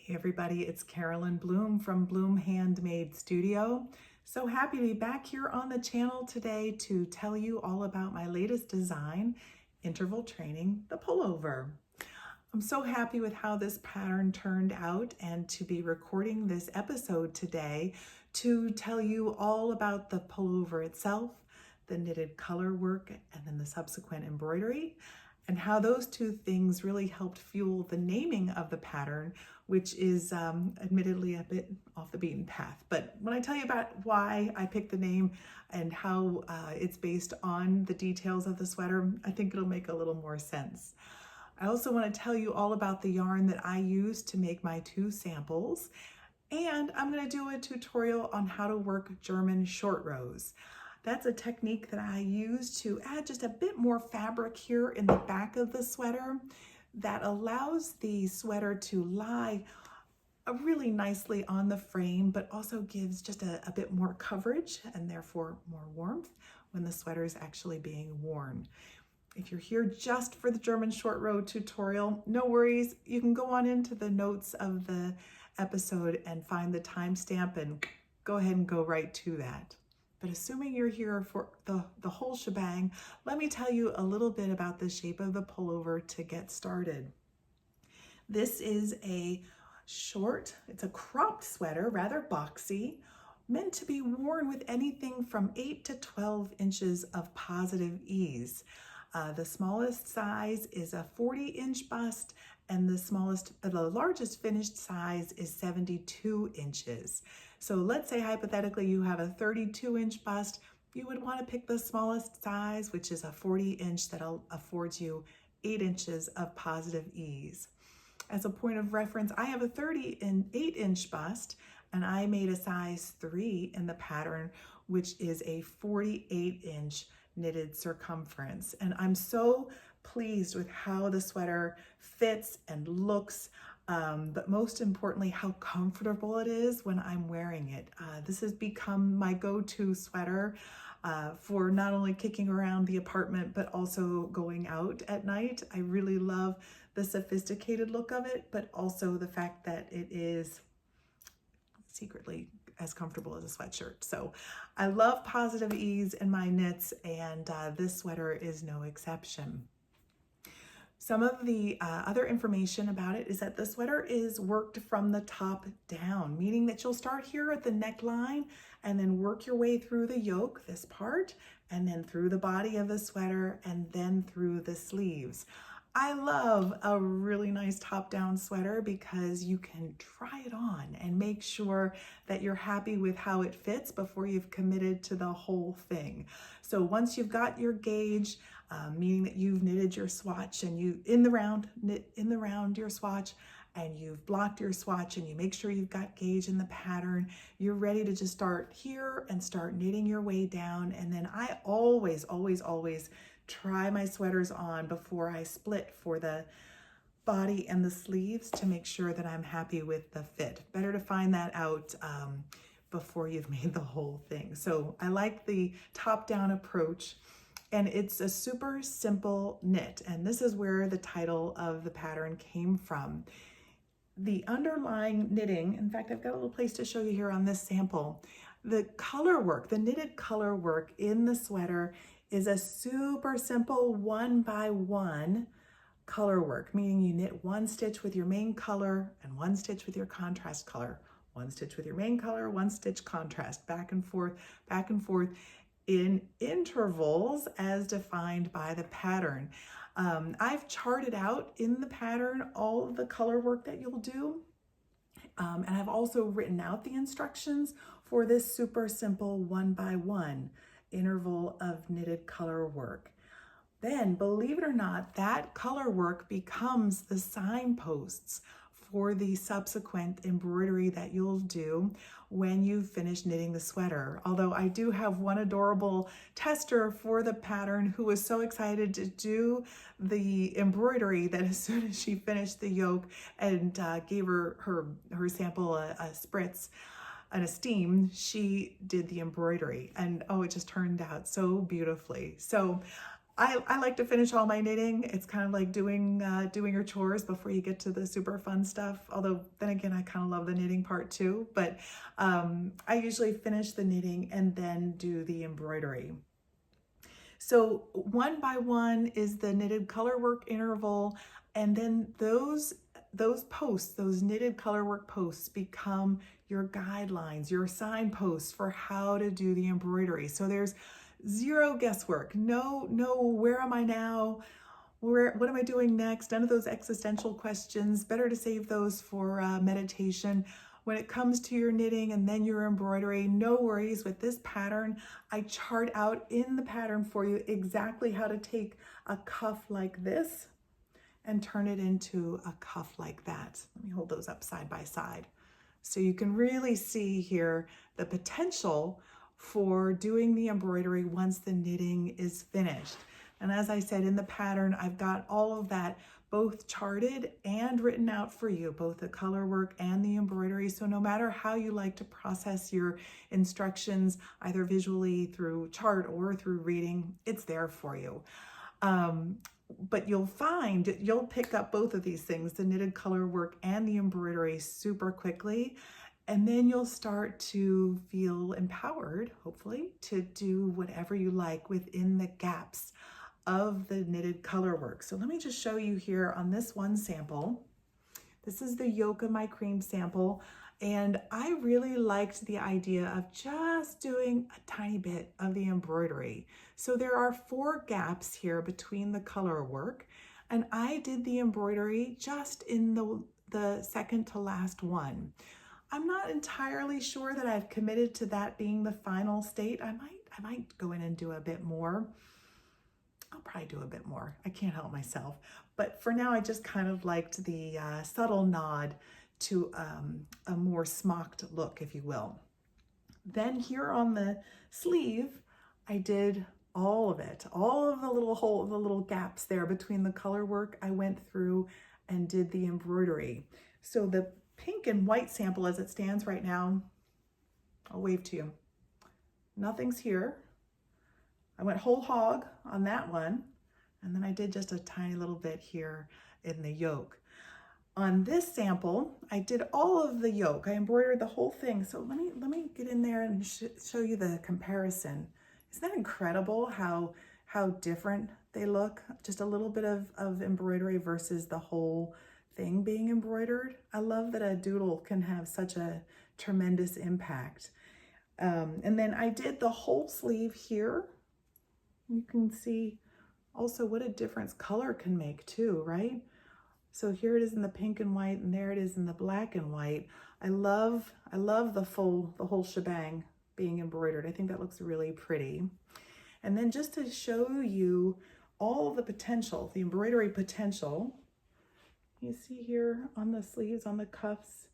Hey everybody, it's Carolyn Bloom from Bloom Handmade Studio. So happy to be back here on the channel today to tell you all about my latest design, interval training, the pullover. I'm so happy with how this pattern turned out and to be recording this episode today to tell you all about the pullover itself, the knitted color work, and then the subsequent embroidery, and how those two things really helped fuel the naming of the pattern, which is admittedly a bit off the beaten path. But when I tell you about why I picked the name and how it's based on the details of the sweater, I think it'll make a little more sense. I also want to tell you all about the yarn that I used to make my two samples, and I'm going to do a tutorial on how to work German short rows. That's a technique that I use to add just a bit more fabric here in the back of the sweater that allows the sweater to lie really nicely on the frame, but also gives just a bit more coverage and therefore more warmth when the sweater is actually being worn. If you're here just for the German short row tutorial, no worries. You can go on into the notes of the episode and find the timestamp and go ahead and go right to that. But assuming you're here for the whole shebang, let me tell you a little bit about the shape of the pullover to get started. This is a short, it's a cropped sweater, rather boxy, meant to be worn with anything from 8 to 12 inches of positive ease. The smallest size is a 40-inch bust, and the largest finished size is 72 inches. So let's say hypothetically you have a 32-inch bust, you would want to pick the smallest size, which is a 40-inch that affords you 8 inches of positive ease. As a point of reference, I have a 38-inch bust, and I made a size 3 in the pattern, which is a 48-inch knitted circumference. And I'm so pleased with how the sweater fits and looks, but most importantly, how comfortable it is when I'm wearing it. This has become my go-to sweater for not only kicking around the apartment, but also going out at night. I really love the sophisticated look of it, but also the fact that it is secretly as comfortable as a sweatshirt. So I love positive ease in my knits, and this sweater is no exception. Some of the other information about it is that the sweater is worked from the top down, meaning that you'll start here at the neckline and then work your way through the yoke, this part, and then through the body of the sweater, and then through the sleeves. I love a really nice top-down sweater because you can try it on and make sure that you're happy with how it fits before you've committed to the whole thing. So once you've got your gauge, meaning that you've knitted your swatch and you knit in the round your swatch, and you've blocked your swatch and you make sure you've got gauge in the pattern, you're ready to just start here and start knitting your way down. And then I always try my sweaters on before I split for the body and the sleeves to make sure that I'm happy with the fit. Better to find that out before you've made the whole thing. So I like the top-down approach, and it's a super simple knit, and this is where the title of the pattern came from. The underlying knitting, in fact, I've got a little place to show you here on this sample. The color work, the knitted color work in the sweater is a super simple 1-by-1 color work, meaning you knit one stitch with your main color and one stitch with your contrast color, one stitch with your main color, one stitch contrast, back and forth in intervals as defined by the pattern. I've charted out in the pattern all of the color work that you'll do, and I've also written out the instructions for this super simple 1-by-1 interval of knitted color work. Then, believe it or not, that color work becomes the signposts for the subsequent embroidery that you'll do when you finish knitting the sweater. Although I do have one adorable tester for the pattern who was so excited to do the embroidery that as soon as she finished the yoke and gave her sample a spritz and a steam, she did the embroidery, and oh, it just turned out so beautifully. So I like to finish all my knitting. It's kind of like doing your chores before you get to the super fun stuff. Although then again, I kind of love the knitting part too. But I usually finish the knitting and then do the embroidery. So one by one is the knitted colorwork interval, and then those posts, those knitted colorwork posts become your guidelines, your signposts for how to do the embroidery. So there's zero guesswork. No, where am I now? What am I doing next? None of those existential questions. Better to save those for meditation. When it comes to your knitting and then your embroidery, no worries with this pattern. I chart out in the pattern for you exactly how to take a cuff like this and turn it into a cuff like that. Let me hold those up side by side. So you can really see here the potential for doing the embroidery once the knitting is finished. And as I said in the pattern, I've got all of that both charted and written out for you, both the color work and the embroidery. So no matter how you like to process your instructions, either visually through chart or through reading, it's there for you. But you'll find you'll pick up both of these things, the knitted color work and the embroidery, super quickly. And then you'll start to feel empowered, hopefully, to do whatever you like within the gaps of the knitted color work. So let me just show you here on this one sample. This is the yolk of my cream sample. And I really liked the idea of just doing a tiny bit of the embroidery. So there are 4 gaps here between the color work. And I did the embroidery just in the second to last one. I'm not entirely sure that I've committed to that being the final state. I might go in and do a bit more. I'll probably do a bit more. I can't help myself. But for now, I just kind of liked the subtle nod to a more smocked look, if you will. Then here on the sleeve, I did all of it. All of the little gaps there between the color work, I went through and did the embroidery. So the pink and white sample as it stands right now, I'll wave to you. Nothing's here. I went whole hog on that one, and then I did just a tiny little bit here in the yoke. On this sample, I did all of the yoke. I embroidered the whole thing. So let me get in there and show you the comparison. Isn't that incredible how different they look? Just a little bit of embroidery versus the whole thing being embroidered. I love that a doodle can have such a tremendous impact. And then I did the whole sleeve here. You can see also what a difference color can make too, right? So here it is in the pink and white, and there it is in the black and white. I love the whole shebang being embroidered. I think that looks really pretty. And then just to show you all the potential, the embroidery potential, you see here on the sleeves, on the cuffs,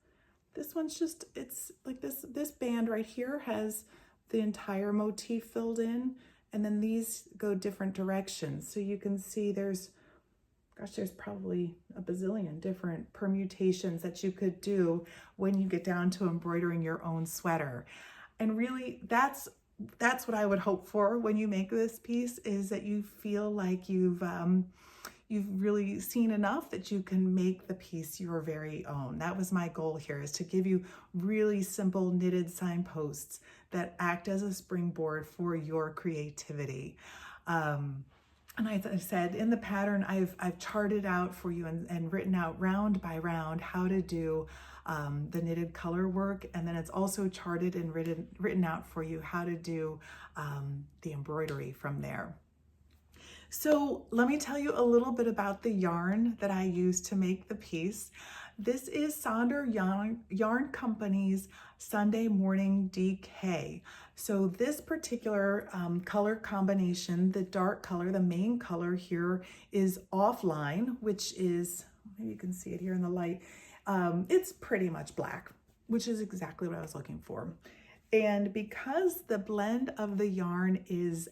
this one's just, it's like this band right here has the entire motif filled in, and then these go different directions. So you can see there's probably a bazillion different permutations that you could do when you get down to embroidering your own sweater. And really, that's what I would hope for when you make this piece, is that you feel like you've really seen enough that you can make the piece your very own. That was my goal here, is to give you really simple knitted signposts that act as a springboard for your creativity. And as I said, in the pattern, I've charted out for you and written out round by round how to do the knitted color work. And then it's also charted and written out for you how to do the embroidery from there. So let me tell you a little bit about the yarn that I used to make the piece. This is Sonder Yarn Company's Sunday Morning DK. So this particular color combination, the dark color, the main color here is Offline, which is, maybe you can see it here in the light. It's pretty much black, which is exactly what I was looking for. And because the blend of the yarn is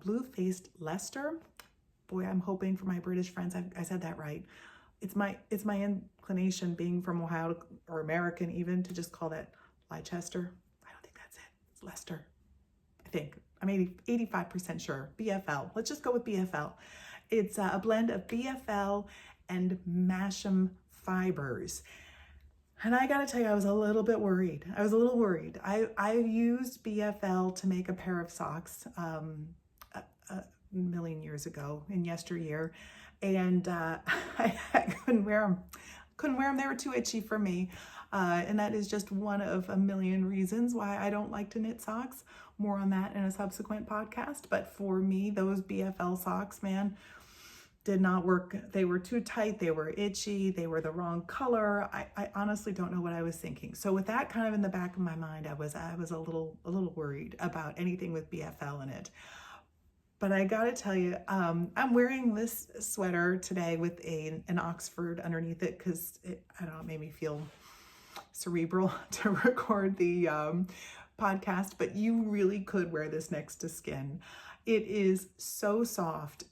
blue-faced Leicester, boy, I'm hoping for my British friends I said that right. It's my inclination, being from Ohio or American even, to just call that Leicester. I don't think that's it. It's Leicester, I think. I'm 85% sure, BFL. Let's just go with BFL. It's a blend of BFL and Masham fibers. And I gotta tell you, I was a little bit worried. I used BFL to make a pair of socks a million years ago, in yesteryear, and I couldn't wear them. They were too itchy for me. And that is just one of a million reasons why I don't like to knit socks. More on that in a subsequent podcast. But for me, those BFL socks, man, did not work. They were too tight, they were itchy, they were the wrong color. I honestly don't know what I was thinking. So with that kind of in the back of my mind, I was a little worried about anything with BFL in it. But I gotta tell you, I'm wearing this sweater today with an Oxford underneath it because I don't know, it made me feel cerebral to record the podcast, but you really could wear this next to skin. It is so soft.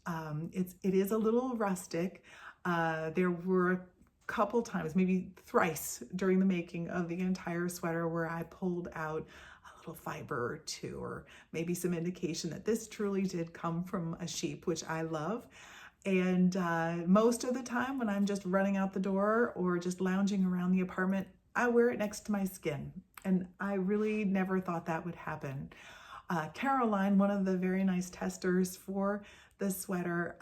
It is a little rustic. There were a couple times, maybe thrice during the making of the entire sweater where I pulled out a little fiber or two, or maybe some indication that this truly did come from a sheep, which I love. And most of the time when I'm just running out the door or just lounging around the apartment, I wear it next to my skin. And I really never thought that would happen. Caroline, one of the very nice testers for the sweater,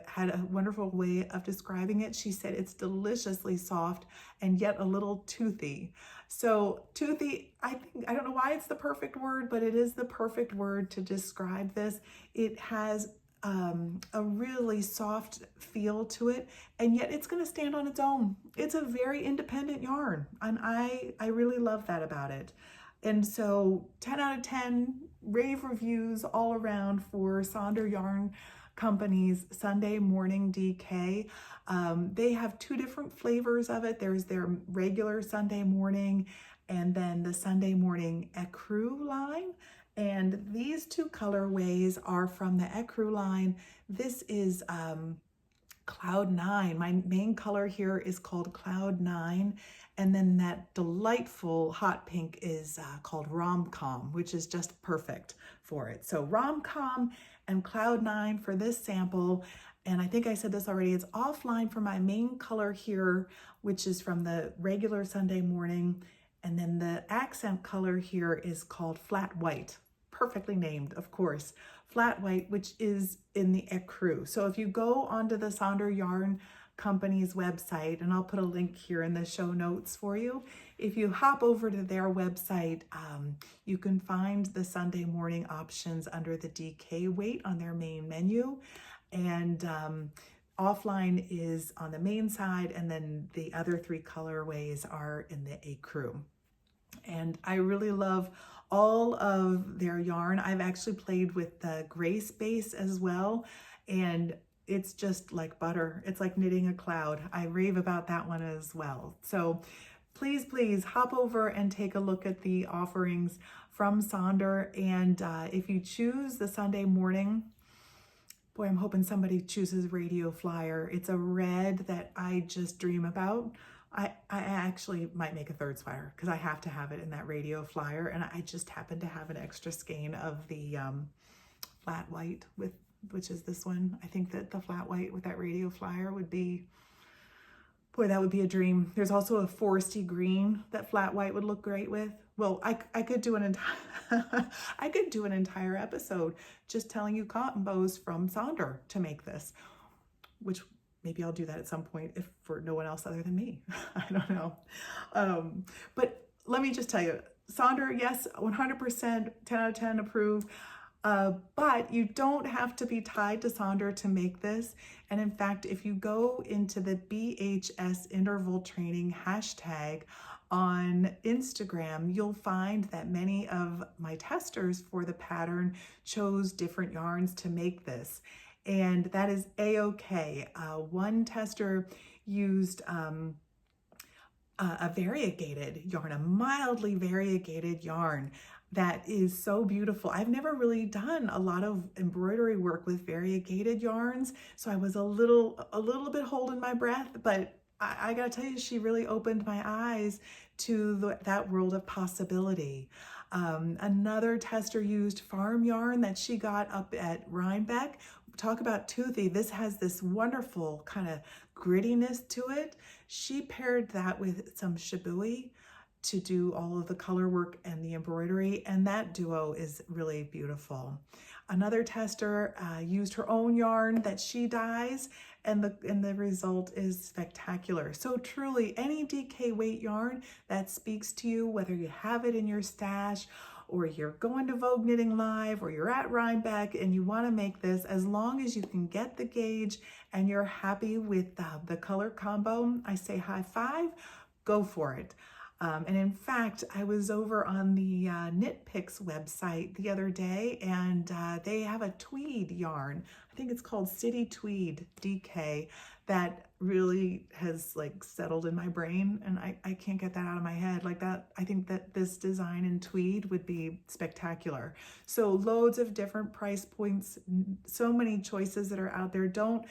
had a wonderful way of describing it. She said it's deliciously soft and yet a little toothy. So toothy, I don't know why it's the perfect word, but it is the perfect word to describe this. It has a really soft feel to it, and yet it's going to stand on its own. It's a very independent yarn, and I really love that about it. And so 10 out of 10 rave reviews all around for Sonder Yarn Company's Sunday Morning DK. They have two different flavors of it. There's their regular Sunday morning and then the Sunday Morning Ecru line. And these two colorways are from the Ecru line. This is Cloud 9. My main color here is called Cloud 9. And then that delightful hot pink is called Rom-Com, which is just perfect for it. So Rom-Com and Cloud 9 for this sample. And I think I said this already, it's offline for my main color here, which is from the regular Sunday morning. And then the accent color here is called Flat White. Perfectly named, of course. Flat White, which is in the Ecru. So if you go onto the Sonder Yarn Company's website, and I'll put a link here in the show notes for you. If you hop over to their website, you can find the Sunday morning options under the DK weight on their main menu. And offline is on the main side, and then the other three colorways are in the Ecru. And I really love all of their yarn. I've actually played with the gray space as well, and it's just like butter. It's like knitting a cloud. I rave about that one as well. So please hop over and take a look at the offerings from Sonder. And if you choose the Sunday morning, boy, I'm hoping somebody chooses Radio Flyer. It's a red that I just dream about. I actually might make a third sweater because I have to have it in that Radio Flyer, and I just happen to have an extra skein of the flat white which is this one. I think that the flat white with that Radio Flyer would be, boy, that would be a dream. There's also a foresty green that flat white would look great with. Well, I could do an entire I could do an entire episode just telling you cotton bows from Sonder to make this, which maybe I'll do that at some point if for no one else other than me. I don't know. But let me just tell you, Sonder, yes, 100%, 10 out of 10 approve. But you don't have to be tied to Sonder to make this. And in fact, if you go into the BHS interval training hashtag on Instagram, you'll find that many of my testers for the pattern chose different yarns to make this. And that is a-okay. One tester used a variegated yarn, a mildly variegated yarn that is so beautiful. I've never really done a lot of embroidery work with variegated yarns, so I was a little bit holding my breath, but I gotta tell you, she really opened my eyes to that world of possibility. Another tester used farm yarn that she got up at Rhinebeck. Talk about toothy. This has this wonderful kind of grittiness to it. She paired that with some shibui to do all of the color work and the embroidery, and that duo is really beautiful. Another tester used her own yarn that she dyes, and the result is spectacular. So truly, any DK weight yarn that speaks to you, whether you have it in your stash or you're going to Vogue Knitting Live or you're at Rhinebeck and you want to make this, as long as you can get the gauge and you're happy with the color combo, I say high five, go for it. And in fact, I was over on the Knit Picks website the other day, and they have a tweed yarn. I think it's called City Tweed DK that really has like settled in my brain, and I can't get that out of my head. Like that, I think that this design in tweed would be spectacular. So loads of different price points, so many choices that are out there. Don't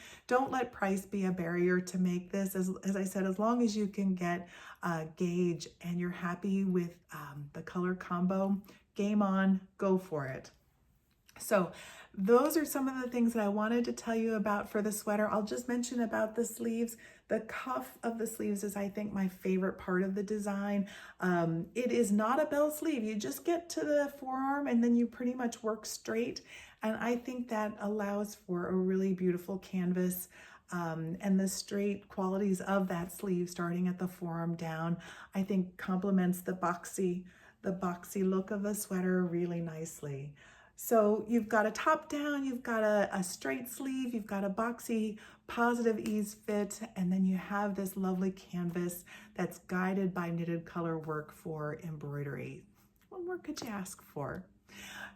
let price be a barrier to make this. As I said, as long as you can get a gauge and you're happy with the color combo, game on, go for it. So those are some of the things that I wanted to tell you about for the sweater. I'll just mention about the sleeves. The cuff of the sleeves is, I think, my favorite part of the design. It is not a bell sleeve. You just get to the forearm and then you pretty much work straight. And I think that allows for a really beautiful canvas. And the straight qualities of that sleeve starting at the forearm down, I think complements the boxy look of the sweater really nicely. So you've got a top down, you've got a straight sleeve, you've got a boxy positive ease fit, and then you have this lovely canvas that's guided by knitted color work for embroidery. What more could you ask for?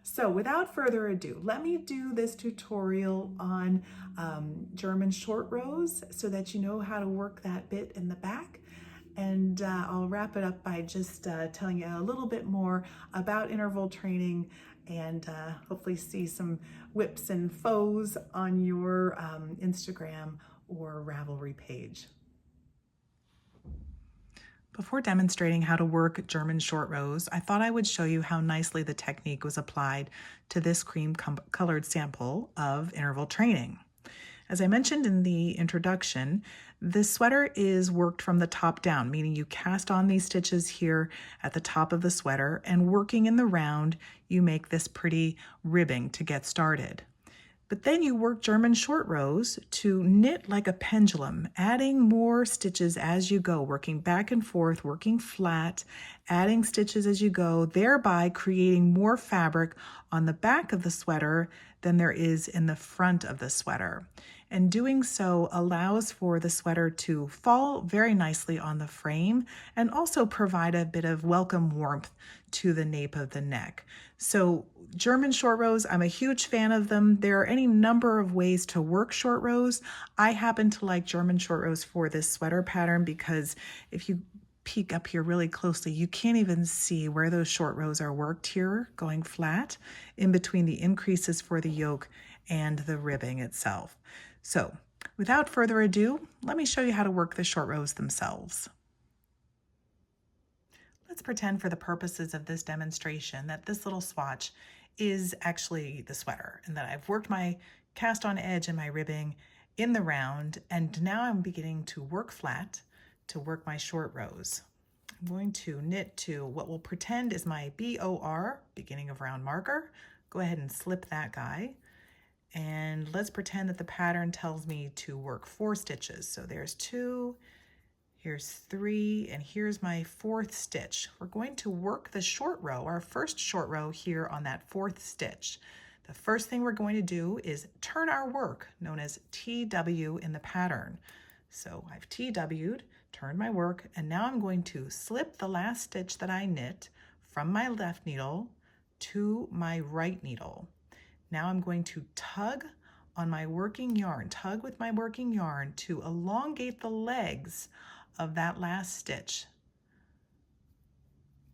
So without further ado, let me do this tutorial on German short rows so that you know how to work that bit in the back. And I'll wrap it up by just telling you a little bit more about interval training and hopefully see some whips and foes on your Instagram or Ravelry page. Before demonstrating how to work German short rows, I thought I would show you how nicely the technique was applied to this cream-colored sample of interval training. As I mentioned in the introduction, this sweater is worked from the top down, meaning you cast on these stitches here at the top of the sweater, and working in the round, you make this pretty ribbing to get started. But then you work German short rows to knit like a pendulum, adding more stitches as you go, working back and forth, working flat, adding stitches as you go, thereby creating more fabric on the back of the sweater than there is in the front of the sweater. And doing so allows for the sweater to fall very nicely on the frame and also provide a bit of welcome warmth to the nape of the neck. So German short rows, I'm a huge fan of them. There are any number of ways to work short rows. I happen to like German short rows for this sweater pattern because if you peek up here really closely, you can't even see where those short rows are worked here, going flat, in between the increases for the yoke and the ribbing itself. So without further ado, let me show you how to work the short rows themselves. Let's pretend for the purposes of this demonstration that this little swatch is actually the sweater and that I've worked my cast on edge and my ribbing in the round, and now I'm beginning to work flat to work my short rows. I'm going to knit to what we'll pretend is my BOR, beginning of round marker. Go ahead and slip that guy. And let's pretend that the pattern tells me to work 4 stitches. So there's 2, here's 3, and here's my 4th stitch. We're going to work the short row, our first short row here on that 4th stitch. The first thing we're going to do is turn our work, known as TW in the pattern. So I've TW'd, turned my work, and now I'm going to slip the last stitch that I knit from my left needle to my right needle. Now I'm going to tug on my working yarn, tug with my working yarn to elongate the legs of that last stitch.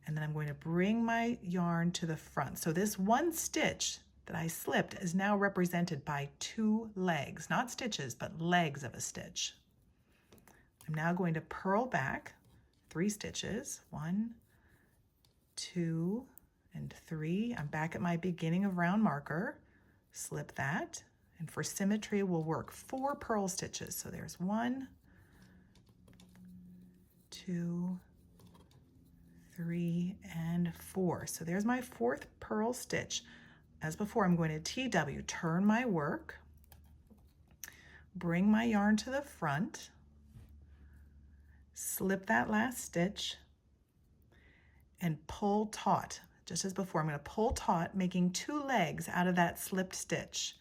And then I'm going to bring my yarn to the front. So this one stitch that I slipped is now represented by 2 legs, not stitches, but legs of a stitch. I'm now going to purl back 3 stitches, 1, 2, and 3. I'm back at my beginning of round marker, slip that, and for symmetry we'll work 4 purl stitches. So there's 1, 2, 3, and 4. So there's my 4th purl stitch. As before, I'm going to TW, turn my work, bring my yarn to the front, slip that last stitch, and pull taut. Just as before, I'm going to pull taut, making 2 legs out of that slipped stitch.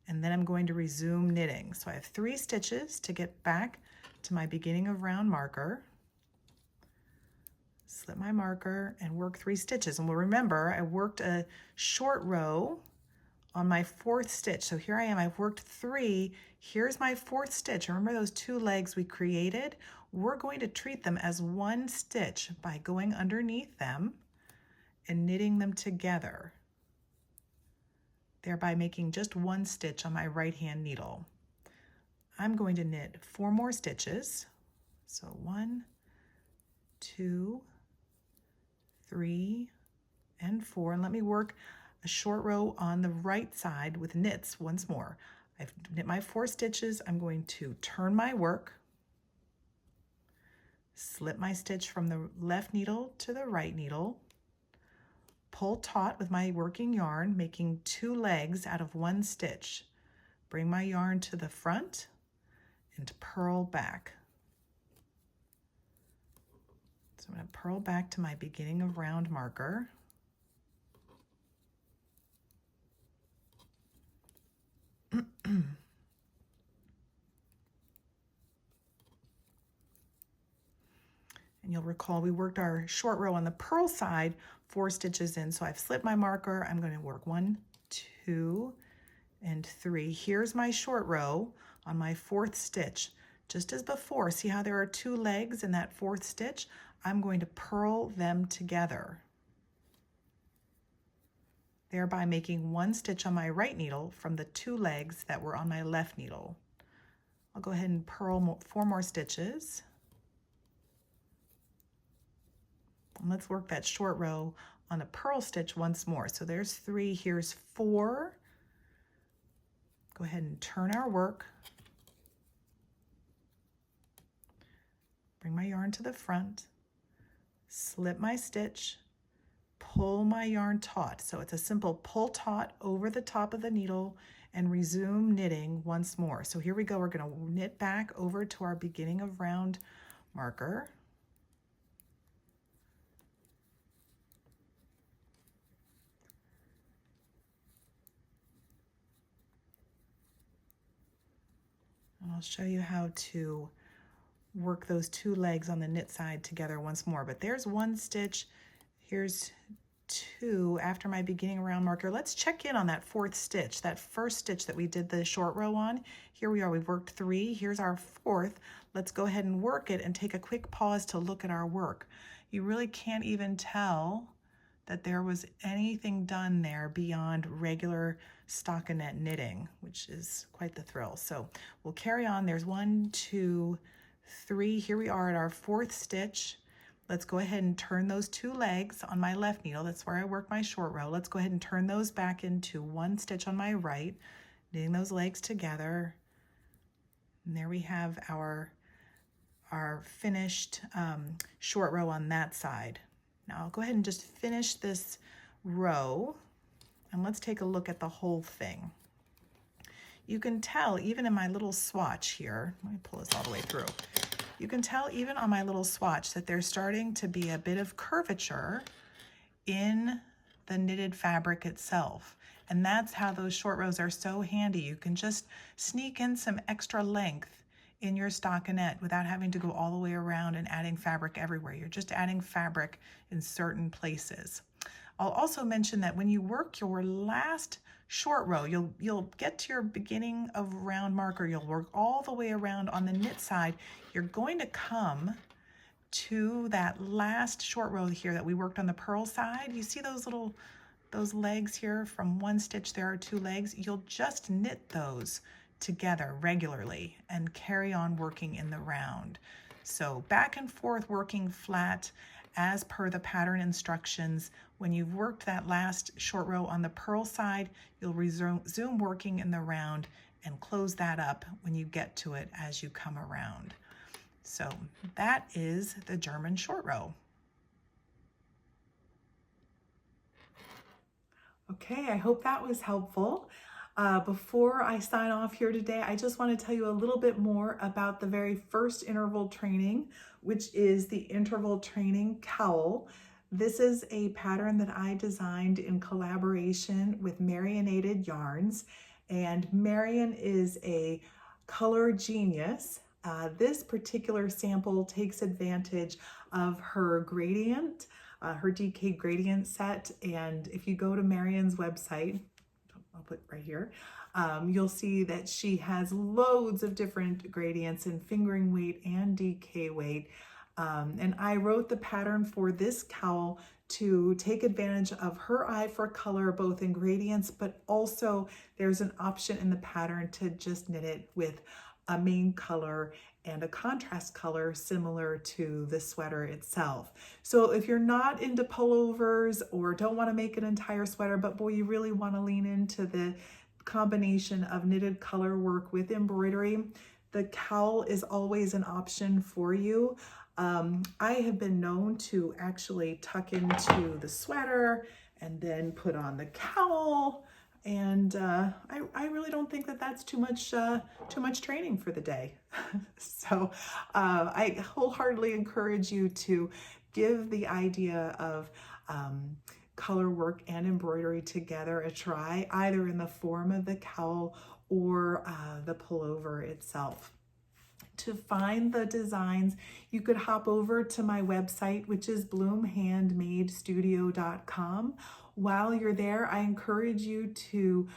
And then I'm going to resume knitting. So I have 3 stitches to get back to my beginning of round marker. Slip my marker and work 3 stitches. And we'll remember I worked a short row on my 4th stitch. So here I am, I've worked 3. Here's my 4th stitch. Remember those 2 legs we created? We're going to treat them as 1 stitch by going underneath them and knitting them together, thereby making just 1 stitch on my right hand needle. I'm going to knit 4 more stitches. So 1, 2, 3, and 4. And let me work a short row on the right side with knits once more. I've knit my 4 stitches. I'm going to turn my work, slip my stitch from the left needle to the right needle, pull taut with my working yarn, making 2 legs out of 1 stitch. Bring my yarn to the front and purl back. So I'm going to purl back to my beginning of round marker. And you'll recall we worked our short row on the purl side 4 stitches in. So I've slipped my marker. I'm going to work 1, 2, and 3. Here's my short row on my 4th stitch. Just as before, see how there are 2 legs in that 4th stitch? I'm going to purl them together, thereby making 1 stitch on my right needle from the 2 legs that were on my left needle. I'll go ahead and purl 4 more stitches. And let's work that short row on a purl stitch once more. So there's 3, here's 4. Go ahead and turn our work. Bring my yarn to the front, slip my stitch, pull my yarn taut. So it's a simple pull taut over the top of the needle and resume knitting once more. So here we go, we're going to knit back over to our beginning of round marker. And I'll show you how to work those 2 legs on the knit side together once more. But there's 1 stitch, here's 2 after my beginning round marker. Let's check in on that 4th stitch, that first stitch that we did the short row on. Here we are, we've worked 3, here's our 4th. Let's go ahead and work it and take a quick pause to look at our work. You really can't even tell that there was anything done there beyond regular stockinette knitting, which is quite the thrill. So we'll carry on. There's 1, 2, 3. Here we are at our 4th stitch. Let's go ahead and turn those 2 legs on my left needle. That's where I work my short row. Let's go ahead and turn those back into 1 stitch on my right, knitting those legs together. And there we have our finished short row on that side. Now I'll go ahead and just finish this row, and let's take a look at the whole thing. You can tell even in my little swatch here, let me pull this all the way through. You can tell even on my little swatch that there's starting to be a bit of curvature in the knitted fabric itself. And that's how those short rows are so handy. You can just sneak in some extra length in your stockinette without having to go all the way around and adding fabric everywhere. You're just adding fabric in certain places. I'll also mention that when you work your last short row, you'll get to your beginning of round marker, you'll work all the way around on the knit side. You're going to come to that last short row here that we worked on the purl side. You see those legs here from 1 stitch, there are 2 legs. You'll just knit those together regularly and carry on working in the round. So back and forth working flat as per the pattern instructions. When you've worked that last short row on the purl side, you'll resume working in the round and close that up when you get to it as you come around. So that is the German short row. Okay, I hope that was helpful. Before I sign off here today, I just want to tell you a little bit more about the very first interval training, which is the interval training cowl. This is a pattern that I designed in collaboration with Marionated Yarns, and Marion is a color genius. This particular sample takes advantage of her gradient, her DK gradient set, and if you go to Marion's website, I'll put right here, you'll see that she has loads of different gradients in fingering weight and DK weight. And I wrote the pattern for this cowl to take advantage of her eye for color, both in gradients, but also there's an option in the pattern to just knit it with a main color and a contrast color similar to the sweater itself. So if you're not into pullovers or don't want to make an entire sweater, but boy, you really want to lean into the combination of knitted color work with embroidery, the cowl is always an option for you. I have been known to actually tuck into the sweater and then put on the cowl. And I really don't think that that's too much training for the day. So I wholeheartedly encourage you to give the idea of color work and embroidery together a try, either in the form of the cowl or the pullover itself. To find the designs, you could hop over to my website, which is bloomhandmadestudio.com. While you're there, I encourage you to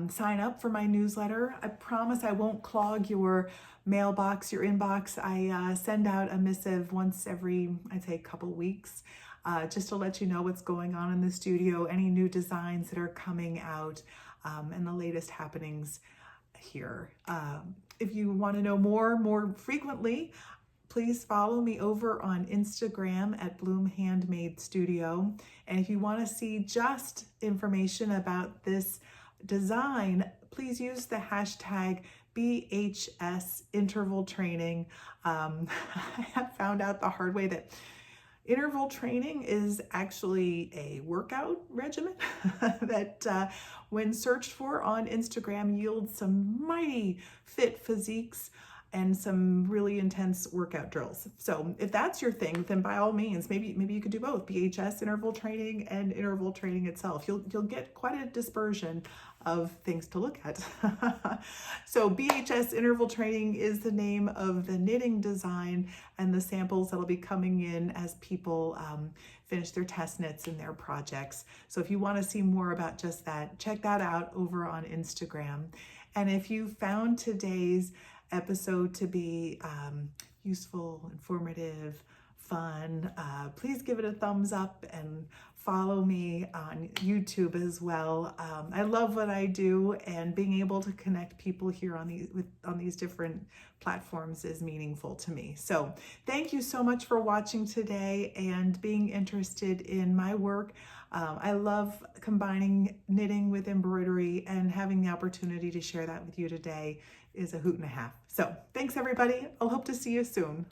sign up for my newsletter. I promise I won't clog your mailbox, your inbox. I send out a missive once every, I'd say, couple weeks, just to let you know what's going on in the studio, any new designs that are coming out, and the latest happenings here. If you want to know more frequently, please follow me over on Instagram at Bloom Handmade Studio. And if you want to see just information about this design, please use the hashtag BHS interval training. I have found out the hard way that interval training is actually a workout regimen that when searched for on Instagram yields some mighty fit physiques and some really intense workout drills. So if that's your thing, then by all means, maybe you could do both, BHS interval training and interval training itself. You'll get quite a dispersion of things to look at. So BHS interval training is the name of the knitting design and the samples that'll be coming in as people finish their test knits and their projects. So if you want to see more about just that, check that out over on Instagram. And if you found today's episode to be useful, informative, fun, please give it a thumbs up and follow me on YouTube as well. I love what I do, and being able to connect people here on these different platforms is meaningful to me. So thank you so much for watching today and being interested in my work. I love combining knitting with embroidery, and having the opportunity to share that with you today is a hoot and a half. So thanks everybody. I'll hope to see you soon.